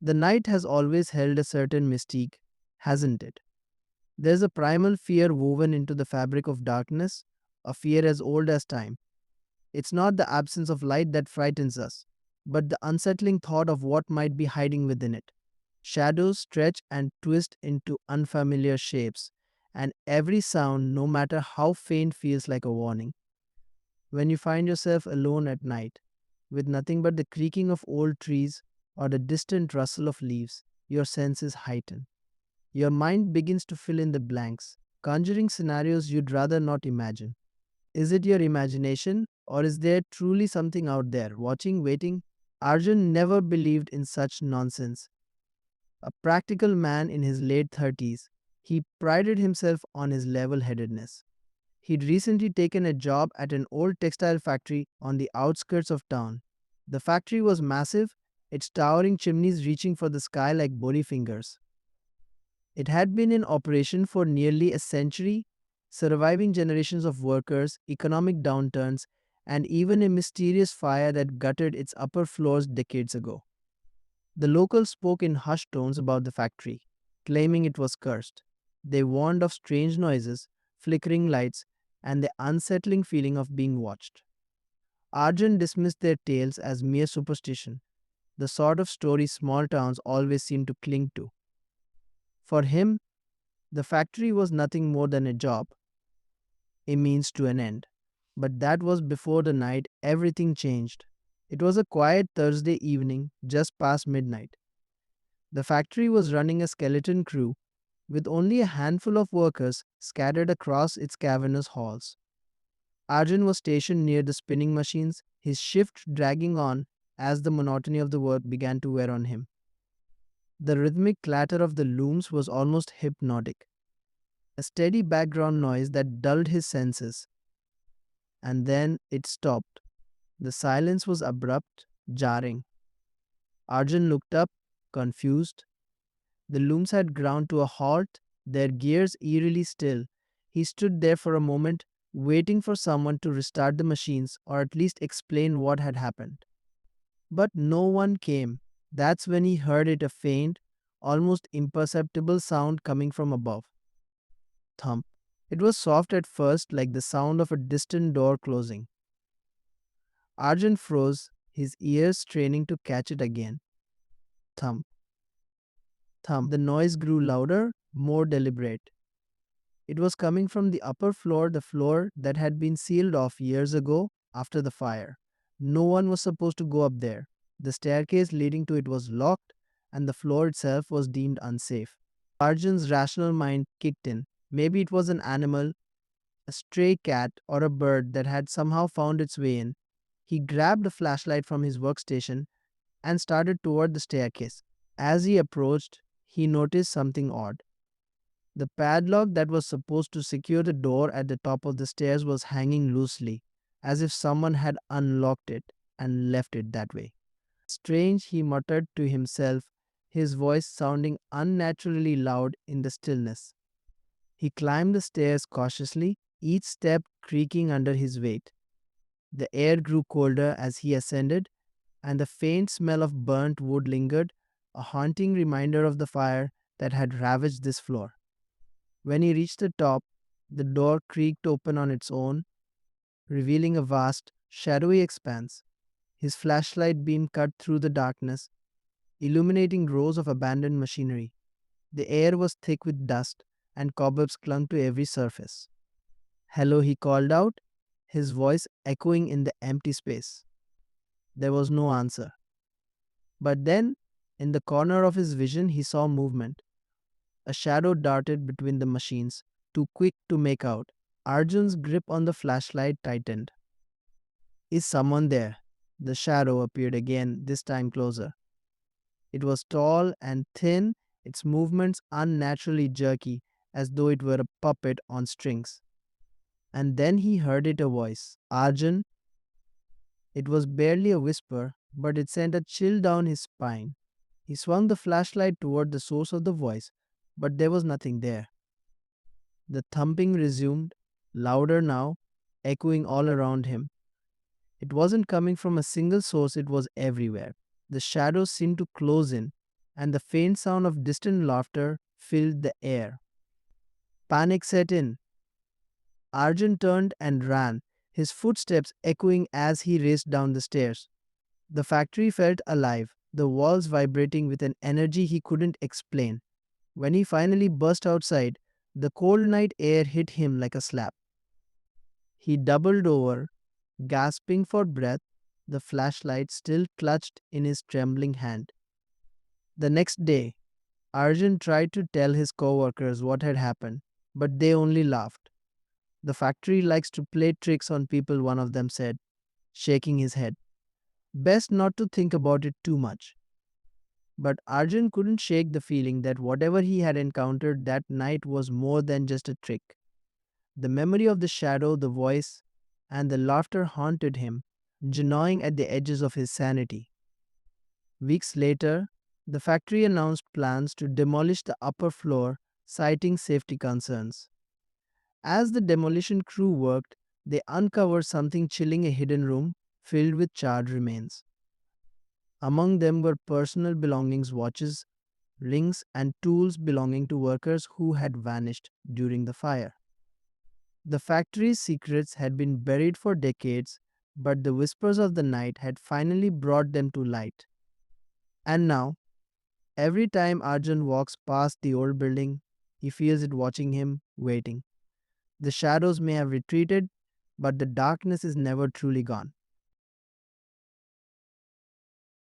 The night has always held a certain mystique, hasn't it? There's a primal fear woven into the fabric of darkness, a fear as old as time. It's not the absence of light that frightens us, but the unsettling thought of what might be hiding within it. Shadows stretch and twist into unfamiliar shapes, and every sound, no matter how faint, feels like a warning. When you find yourself alone at night, with nothing but the creaking of old trees or the distant rustle of leaves, your senses heighten. Your mind begins to fill in the blanks, conjuring scenarios you'd rather not imagine. Is it your imagination, or is there truly something out there, watching, waiting? Arjun never believed in such nonsense. A practical man in his late 30s, he prided himself on his level headedness. He'd recently taken a job at an old textile factory on the outskirts of town. The factory was massive, its towering chimneys reaching for the sky like bony fingers. It had been in operation for nearly a century, surviving generations of workers, economic downturns, and even a mysterious fire that gutted its upper floors decades ago. The locals spoke in hushed tones about the factory, claiming it was cursed. They warned of strange noises, flickering lights, and the unsettling feeling of being watched. Arjun dismissed their tales as mere superstition, the sort of story small towns always seem to cling to. For him, the factory was nothing more than a job, a means to an end. But that was before the night everything changed. It was a quiet Thursday evening, just past midnight. The factory was running a skeleton crew, with only a handful of workers scattered across its cavernous halls. Arjun was stationed near the spinning machines, his shift dragging on as the monotony of the work began to wear on him. The rhythmic clatter of the looms was almost hypnotic, a steady background noise that dulled his senses. And then it stopped. The silence was abrupt, jarring. Arjun looked up, confused. The looms had ground to a halt, their gears eerily still. He stood there for a moment, waiting for someone to restart the machines or at least explain what had happened. But no one came. That's when he heard it, a faint, almost imperceptible sound coming from above. Thump. It was soft at first, like the sound of a distant door closing. Arjun froze, his ears straining to catch it again. Thump. Thump. The noise grew louder, more deliberate. It was coming from the upper floor, the floor that had been sealed off years ago after the fire. No one was supposed to go up there. The staircase leading to it was locked, and the floor itself was deemed unsafe. Arjun's rational mind kicked in. Maybe it was an animal, a stray cat, or a bird that had somehow found its way in. He grabbed a flashlight from his workstation and started toward the staircase. As he approached, he noticed something odd. The padlock that was supposed to secure the door at the top of the stairs was hanging loosely, as if someone had unlocked it and left it that way. Strange, he muttered to himself, his voice sounding unnaturally loud in the stillness. He climbed the stairs cautiously, each step creaking under his weight. The air grew colder as he ascended, and the faint smell of burnt wood lingered, a haunting reminder of the fire that had ravaged this floor. When he reached the top, the door creaked open on its own, revealing a vast, shadowy expanse. His flashlight beam cut through the darkness, illuminating rows of abandoned machinery. The air was thick with dust, and cobwebs clung to every surface. "Hello," he called out, his voice echoing in the empty space. There was no answer. But then, in the corner of his vision, he saw movement. A shadow darted between the machines, too quick to make out. Arjun's grip on the flashlight tightened. "Is someone there?" The shadow appeared again, this time closer. It was tall and thin, its movements unnaturally jerky, as though it were a puppet on strings. And then he heard it, a voice. "Arjun." It was barely a whisper, but it sent a chill down his spine. He swung the flashlight toward the source of the voice, but there was nothing there. The thumping resumed, louder now, echoing all around him. It wasn't coming from a single source, it was everywhere. The shadows seemed to close in, and the faint sound of distant laughter filled the air. Panic set in. Arjun turned and ran, his footsteps echoing as he raced down the stairs. The factory felt alive, the walls vibrating with an energy he couldn't explain. When he finally burst outside, the cold night air hit him like a slap. He doubled over, gasping for breath, the flashlight still clutched in his trembling hand. The next day, Arjun tried to tell his coworkers what had happened, but they only laughed. The factory likes to play tricks on people, one of them said, shaking his head. Best not to think about it too much. But Arjun couldn't shake the feeling that whatever he had encountered that night was more than just a trick. The memory of the shadow, the voice, and the laughter haunted him, gnawing at the edges of his sanity. Weeks later, the factory announced plans to demolish the upper floor, citing safety concerns. As the demolition crew worked, they uncovered something chilling, a hidden room filled with charred remains. Among them were personal belongings, watches, rings, and tools belonging to workers who had vanished during the fire. The factory's secrets had been buried for decades, but the whispers of the night had finally brought them to light. And now, every time Arjun walks past the old building, he feels it watching him, waiting. The shadows may have retreated, but the darkness is never truly gone.